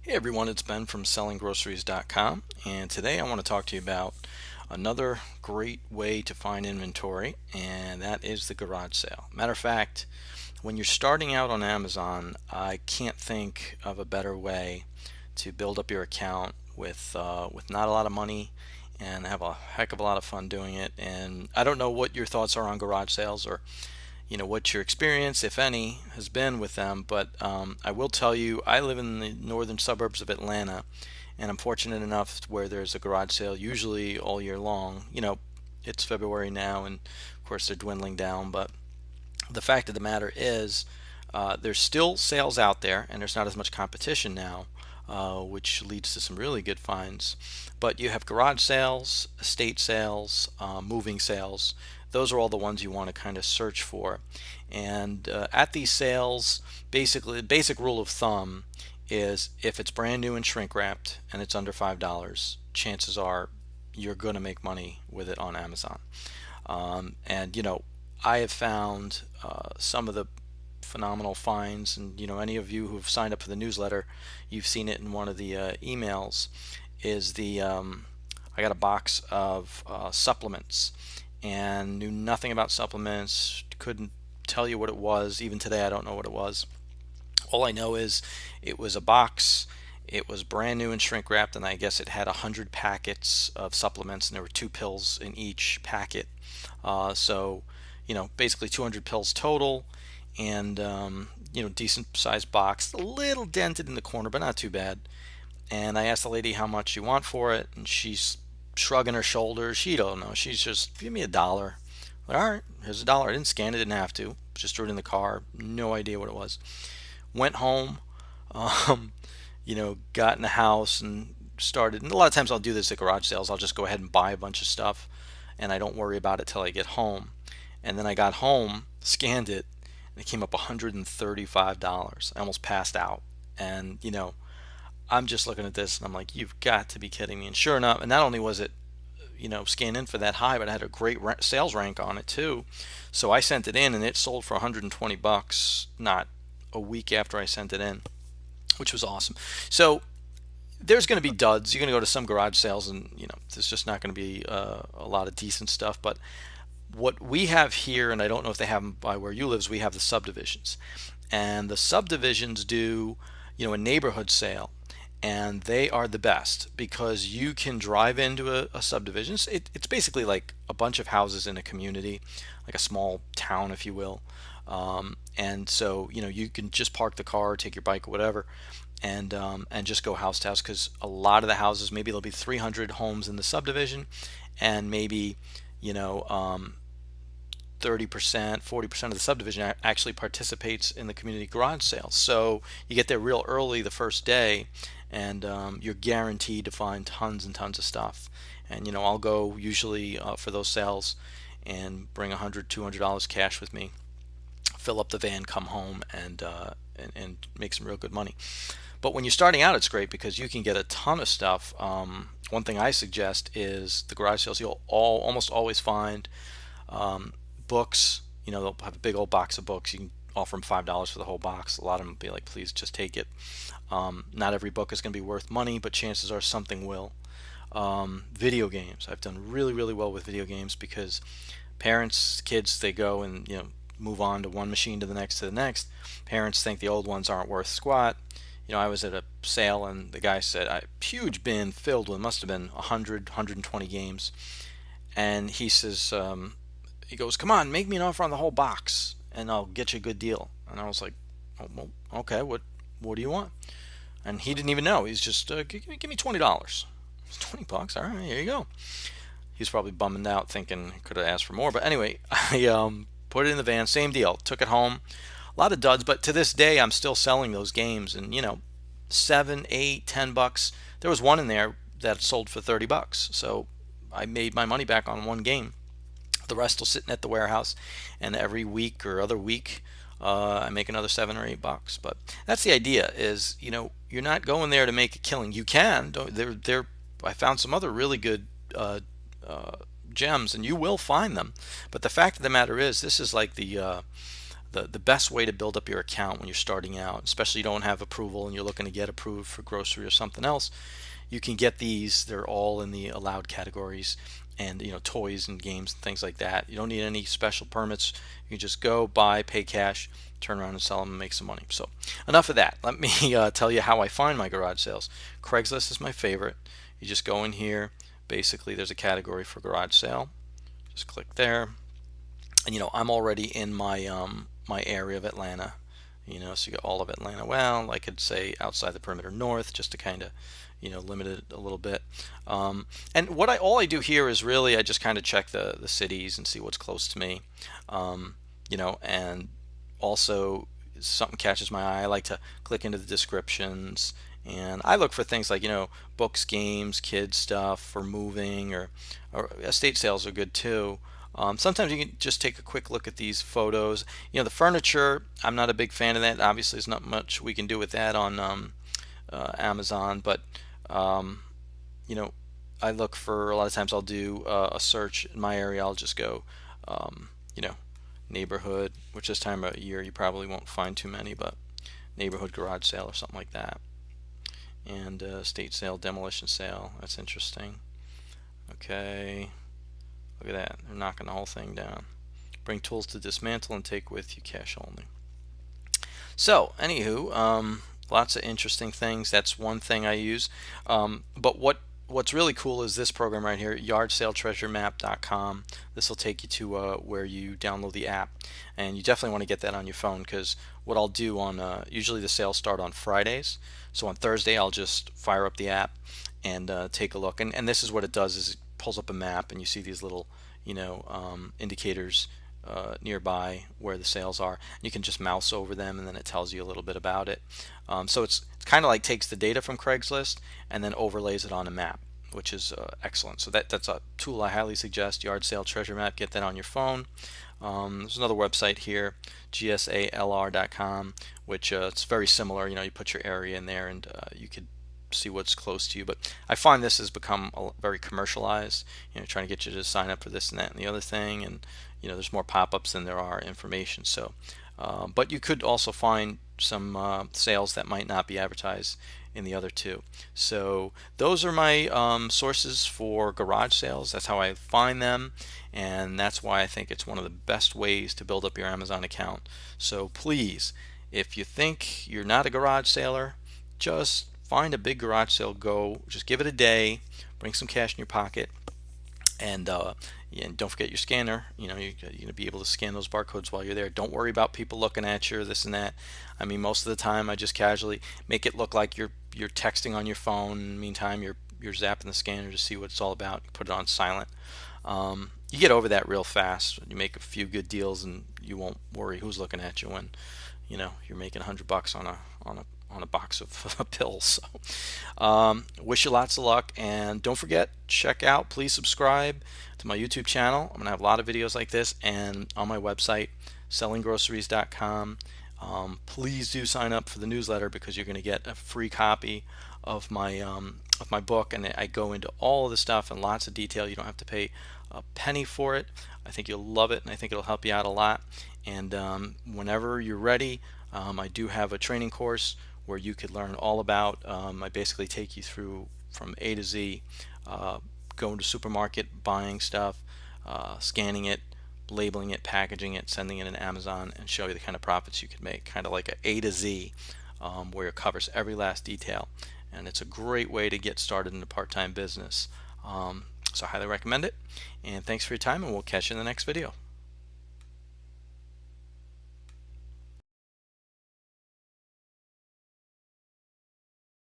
Hey everyone, it's Ben from SellingGroceries.com, and today I want to talk to you about another great way to find inventory, and that is the garage sale. Matter of fact, when you're starting out on Amazon, I can't think of a better way to build up your account with not a lot of money and have a heck of a lot of fun doing it. And I don't know what your thoughts are on garage sales, or what your experience, if any, has been with them. But I will tell you, I live in the northern suburbs of Atlanta, and I'm fortunate enough where there's a garage sale usually all year long. It's February now, and of course they're dwindling down. But the fact of the matter is, there's still sales out there, and there's not as much competition now, which leads to some really good finds. But you have garage sales, estate sales, moving sales. Those are all the ones you want to kind of search for. And at these sales, basically, the basic rule of thumb is if it's brand new and shrink wrapped and it's under $5, chances are you're going to make money with it on Amazon. And I have found some of the phenomenal finds, and any of you who've signed up for the newsletter, you've seen it in one of the emails. Is the I got a box of supplements and knew nothing about supplements, couldn't tell you what it was. Even today, I don't know what it was. All I know is it was a box. It was brand new and shrink wrapped, and I guess it had 100 packets of supplements, and there were 2 pills in each packet. So basically 200 pills total, and decent sized box, a little dented in the corner, but not too bad. And I asked the lady how much you want for it, and she's shrugging her shoulders. She don't know. She's just, give me $1. Like, all right, here's $1. I didn't scan it, didn't have to. Just threw it in the car. No idea what it was. Went home, um, got in the house and started. And a lot of times I'll do this at garage sales. I'll just go ahead and buy a bunch of stuff, and I don't worry about it till I get home. And then I got home, scanned it, and it came up $135. I almost passed out. And I'm just looking at this and I'm like, you've got to be kidding me. And sure enough, and not only was it, scanned in for that high, but I had a great sales rank on it too. So I sent it in and it sold for $120, not a week after I sent it in, which was awesome. So there's going to be duds. You're going to go to some garage sales and, there's just not going to be a lot of decent stuff. But what we have here, and I don't know if they have them by where you live, is we have the subdivisions. And the subdivisions do, a neighborhood sale, and they are the best because you can drive into a subdivision. It's basically like a bunch of houses in a community, like a small town, if you will. And so you can just park the car, take your bike, or whatever, and just go house to house, because a lot of the houses, maybe there'll be 300 homes in the subdivision, and maybe 30%, 40% of the subdivision actually participates in the community garage sales. So you get there real early the first day, and you're guaranteed to find tons and tons of stuff. And I'll go usually for those sales and bring $100, $200 cash with me, fill up the van, come home, and make some real good money. But when you're starting out, it's great because you can get a ton of stuff. One thing I suggest is the garage sales. You'll almost always find books. They'll have a big old box of books. You can offer them $5 for the whole box. A lot of them will be like, please just take it. Not every book is going to be worth money, but chances are something will. Video games. I've done really, really well with video games because parents, kids, they go and move on to one machine to the next to the next. Parents think the old ones aren't worth squat. I was at a sale and the guy said a huge bin filled with, must have been 100, 120 games, and he says, he goes, come on, make me an offer on the whole box and I'll get you a good deal. And I was like, oh, well, okay, what do you want? And he didn't even know. He's just, give me $20. It's $20. All right, here you go. He's probably bumming out thinking he could have asked for more. But anyway, I put it in the van, same deal, took it home. A lot of duds, but to this day I'm still selling those games, and $7, $8, $10. There was one in there that sold for $30, so I made my money back on one game. The rest will sitting at the warehouse, and every week or other week I make another $7 or $8. But that's the idea. Is you're not going there to make a killing. You can. There. I found some other really good gems, and you will find them. But the fact of the matter is, this is like the the best way to build up your account when you're starting out, especially you don't have approval and you're looking to get approved for grocery or something else, you can get these. They're all in the allowed categories, and toys and games and things like that. You don't need any special permits. You can just go buy, pay cash, turn around and sell them and make some money. So enough of that. Let me tell you how I find my garage sales. Craigslist is my favorite. You just go in here. Basically, there's a category for garage sale. Just click there, and I'm already in my area of Atlanta. So you get all of Atlanta. Well, I could say outside the perimeter north, just to kind of limit it a little bit. And all I do here is really I just kind of check the cities and see what's close to me. And also something catches my eye, I like to click into the descriptions, and I look for things like books, games, kids stuff for moving, or estate sales are good too. Sometimes you can just take a quick look at these photos. The furniture, I'm not a big fan of that. Obviously, there's not much we can do with that on Amazon, but I look for, a lot of times I'll do a search in my area. I'll just go, neighborhood, which this time of year you probably won't find too many, but neighborhood garage sale or something like that. And estate sale, demolition sale. That's interesting. Okay. Look at that. They're knocking the whole thing down. Bring tools to dismantle and take with you cash only. So, anywho, lots of interesting things. That's one thing I use. But what's really cool is this program right here, YardSaleTreasureMap.com. This will take you to where you download the app, and you definitely want to get that on your phone, because what I'll do on usually the sales start on Fridays. So on Thursday I'll just fire up the app and take a look. And this is what it does: is it pulls up a map, and you see these little indicators nearby where the sales are. You can just mouse over them, and then it tells you a little bit about it. So it's kind of like takes the data from Craigslist and then overlays it on a map, which is excellent. So that's a tool I highly suggest. Yard Sale Treasure Map. Get that on your phone. There's another website here, gsalr.com, which it's very similar. You put your area in there, and you could see what's close to you. But I find this has become very commercialized, trying to get you to sign up for this and that and the other thing, and there's more pop-ups than there are information. So but you could also find some sales that might not be advertised in the other two. So those are my sources for garage sales. That's how I find them, and that's why I think it's one of the best ways to build up your Amazon account. So please, if you think you're not a garage saler, just find a big garage sale, just give it a day, bring some cash in your pocket, and don't forget your scanner. You're going to be able to scan those barcodes while you're there. Don't worry about people looking at you or this and that. I mean, most of the time I just casually make it look like you're texting on your phone. Meantime, you're zapping the scanner to see what it's all about. Put it on silent. You get over that real fast. You make a few good deals, and you won't worry who's looking at you when you're making $100 on a box of pills. So, wish you lots of luck, and don't forget, please subscribe to my YouTube channel. I'm gonna have a lot of videos like this, and on my website, SellingGroceries.com. Please do sign up for the newsletter, because you're going to get a free copy of my book, and I go into all of the stuff in lots of detail. You don't have to pay a penny for it. I think you'll love it, and I think it'll help you out a lot. And whenever you're ready, I do have a training course where you could learn all about. I basically take you through from A to Z, going to supermarket, buying stuff, scanning it, labeling it, packaging it, sending it in Amazon, and show you the kind of profits you could make, kind of like A to Z, where it covers every last detail. And it's a great way to get started in a part-time business. So I highly recommend it. And thanks for your time, and we'll catch you in the next video.